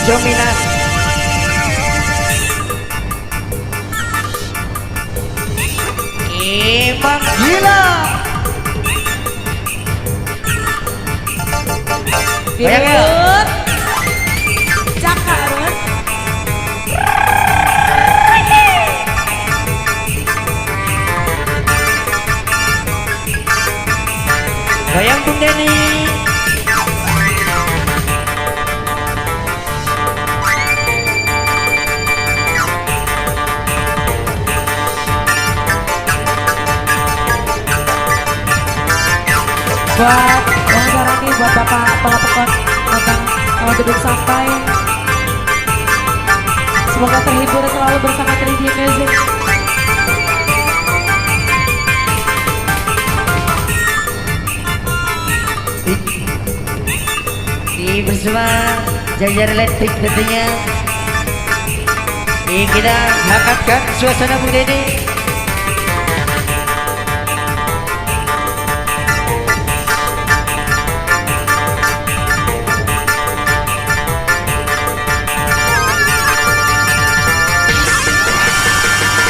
dominan. Emang gila. Dirut Cakar Goyang Bung Denny. buat Bang Sarani, buat Bapak Pelapekon Abang duduk santai. Semoga terhibur selalu bersama 3D Music. Di bersama jajar elektrik tentunya. Ini kita hangatkan suasana Bung Denny.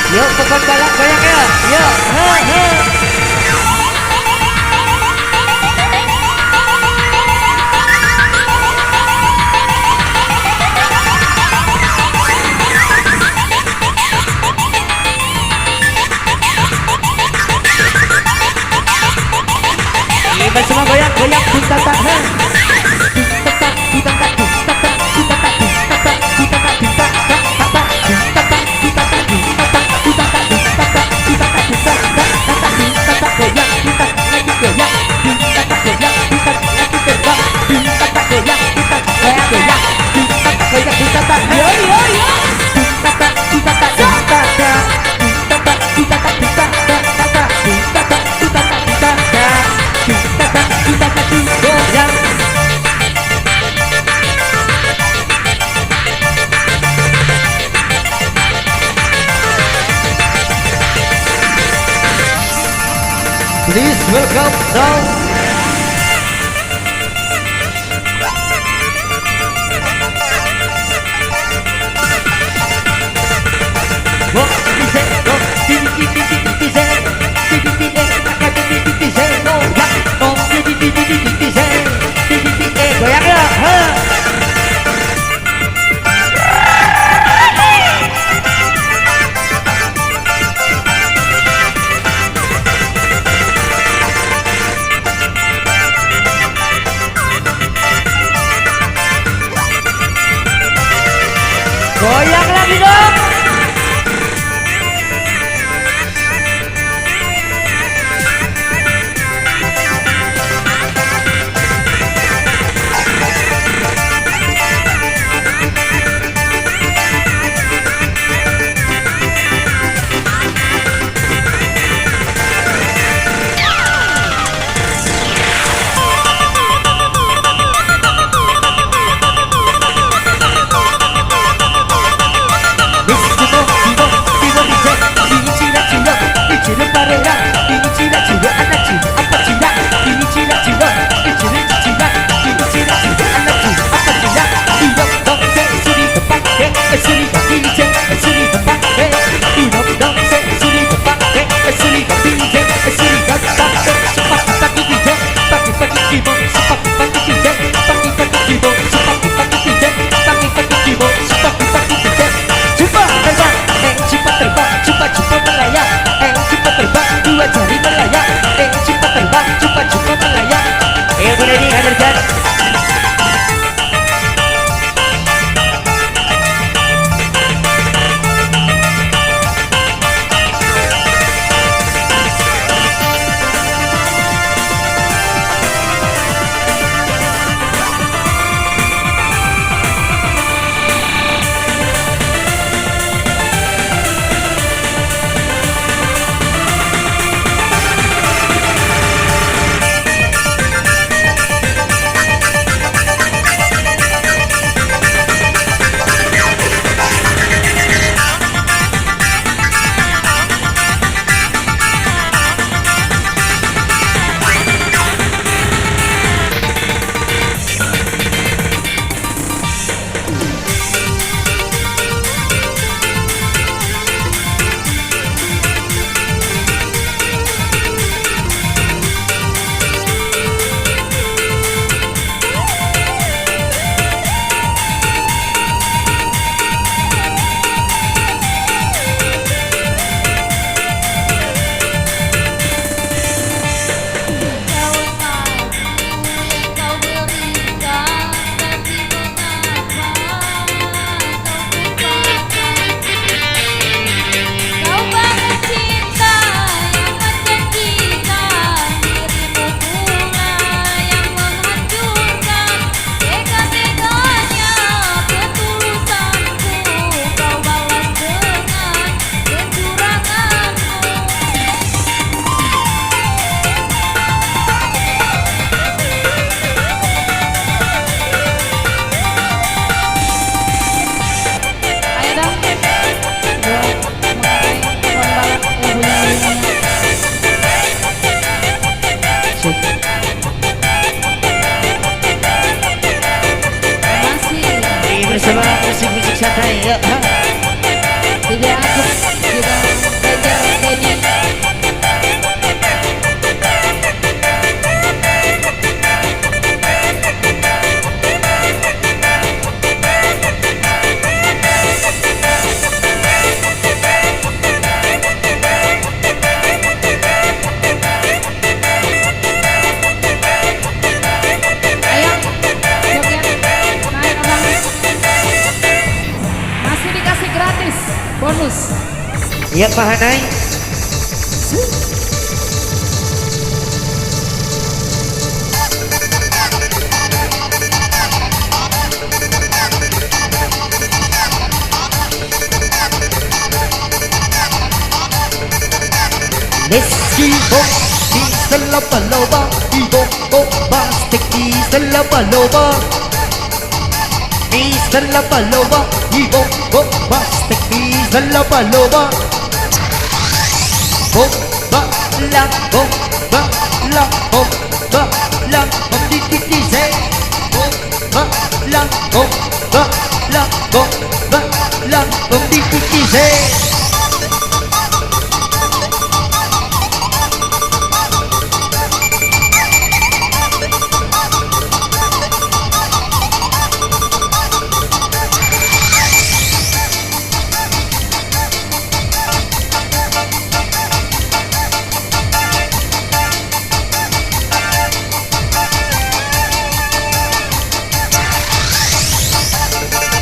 Yuk pokok balap goyang ya. Yuk. Ini semua goyang tata. Please welcome now. Goyang ya. Goyang lagi dong. DJ Agung juga Danger Denny. Ayo, Sofian, naik abang. Masih dikasih gratis bonus. Iya Pak Hanai. Let's go di selapa-loba, di bomba stick di selapa-loba, di selapa-loba, di bomba stick di selapa-loba, bomba la bomba la bomba la di di say, bomba la bomba la bomba la di di say.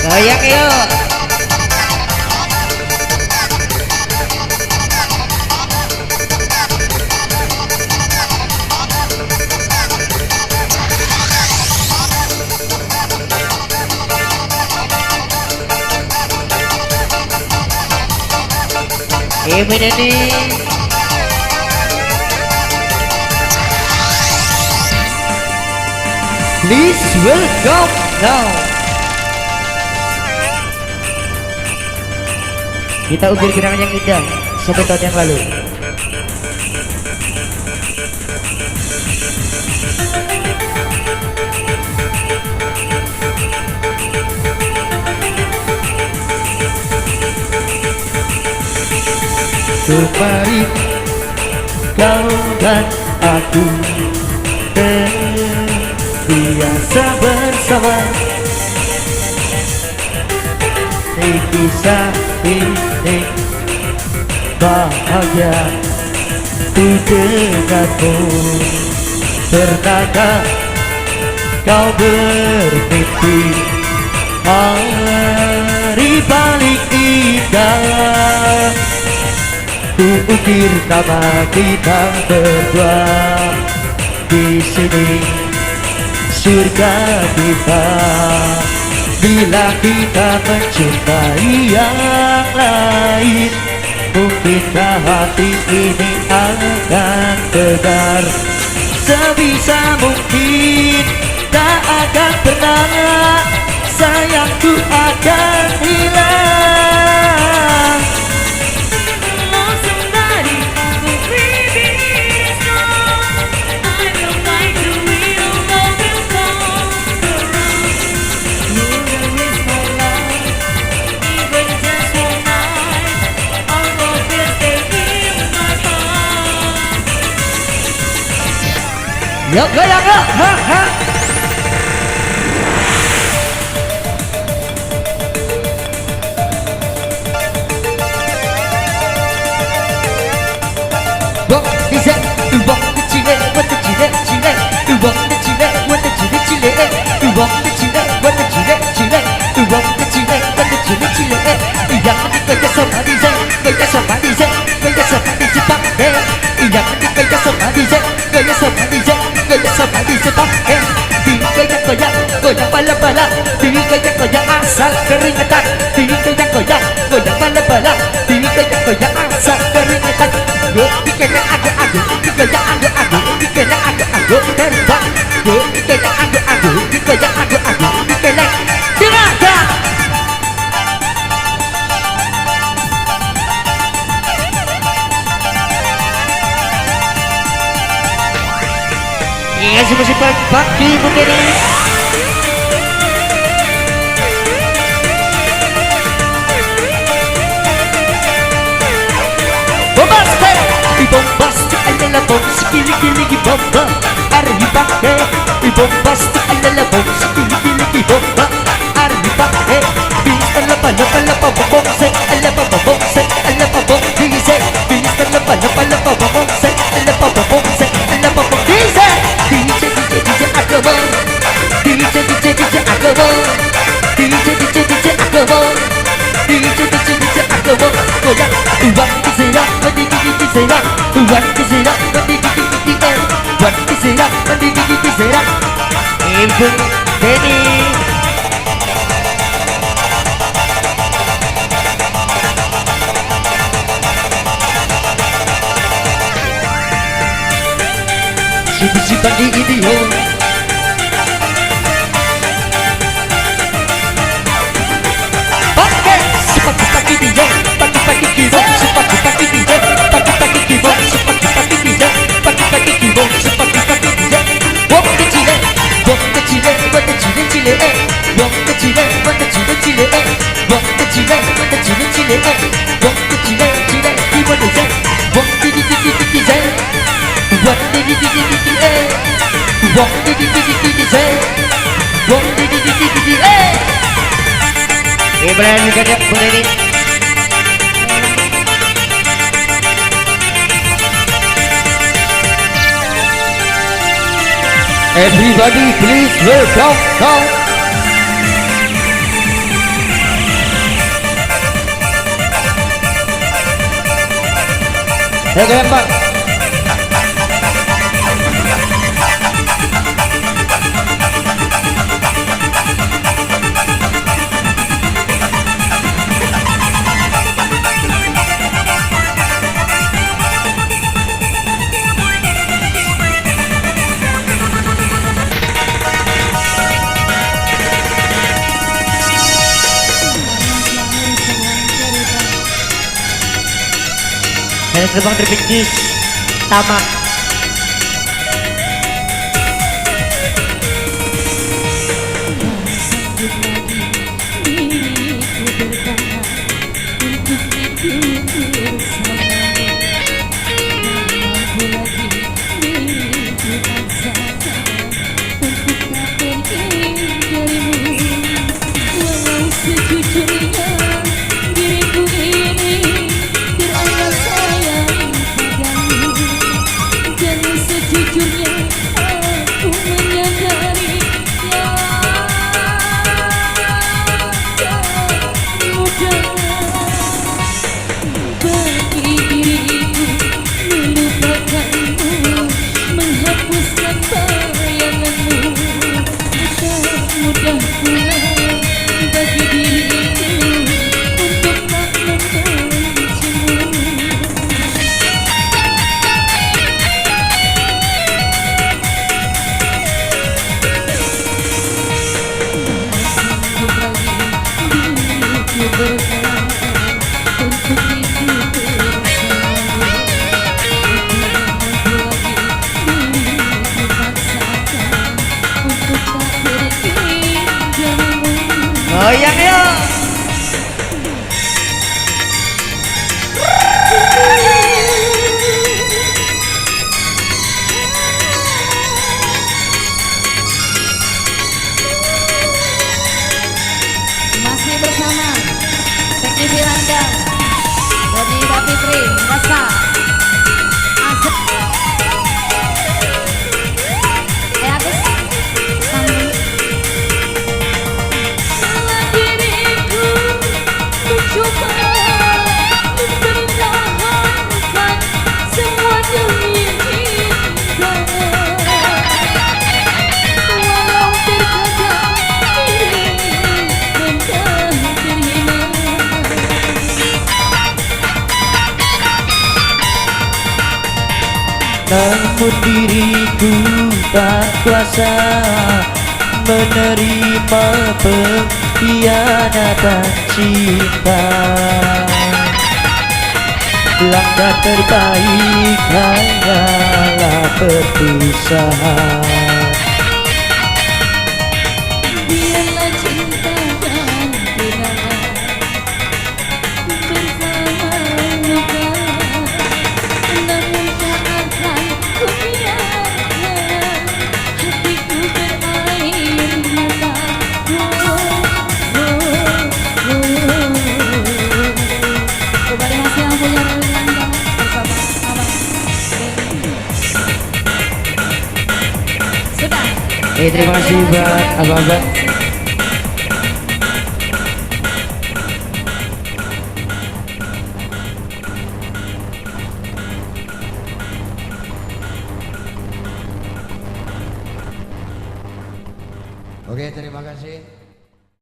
Goyang yuk. Ini. Please welcome now. Kita ukir kenangan yang indah 1 tahun yang lalu. Kemarin kau dan aku terbiasa bersama. Kisah ini bahagia di dekatmu. Pernahkah kau bermimpi hari paling indah? Ku ukir nama kita berdua di sini, surga kita. Bila kita mencintai yang lain, mungkinkah hati ini akan tegar? Sebisa mungkin tak akan pernah sayangku akan hilang. Yuk goyang yuk, ha ha. Bok bisa, bok cile, buat cile, cile, bok cile, buat cile, cile, bok cile, buat cile, cile, bok cile, buat cile, cile. Yang dikejar sama DJ, kejar sama DJ, kejar sama DJ pakai. Yang dikejar sama DJ, kejar sama DJ. Goyang sama di sepak, goyang, goyang bala-bala, goyang asal keringetan, goyang bala-bala, goyang asal keringetan. Goyang adu-adu, goyang adu-adu, goyang adu-adu, terbang. Goyang adu-adu, goyang adu-adu, goyang dirasa. Iya, masih pagi mungkin. bombastic, alala bom, sikili bomba, arriba, bombastic, alala bom, sikili bomba, arriba, vista la bom, se, alaba bom, se, alaba bom, dice, vista la bom, se, alaba bom, se, alaba bom, dice, DJ, acabó, DJ, acabó, DJ, acabó, DJ, acabó, goya, what is it up, what is it up, what is it up, what is it up, what is it up, Danny. Simpan di video. Oke, sepagi-pagi DJ, pagi-pagi keyboard, sepagi-pagi DJ, pagi-pagi keyboard, sepagi-pagi DJ, pagi-pagi keyboard, sepagi-pagi DJ. Wong kecil, wong kecil, wong kecil, wong kecil, wong kecil, wong kecil, wong kecil, wong kecil, keyboard DJ, wong DJ. What did you What did you say? What did you say? Ibrahim juga dia boleh ni. Everybody please welcome now. Gambar. Dari gerbang terpikis tamak. Goyang yuk. Masih bersama teknisi landang dari Mbak Fitri Rasa Asik Agus sambung. Diriku mencoba mempertahankan semua demi kita, walau terkadang diri mendah terhina. Namun diriku tak kuasa menerima pengkhianatan cinta. Langkah terbaik hanyalah perpisahan. Biarlah cinta dan kenangan bersama luka, namun Terima kasih buat abang-abang. Oke, terima kasih.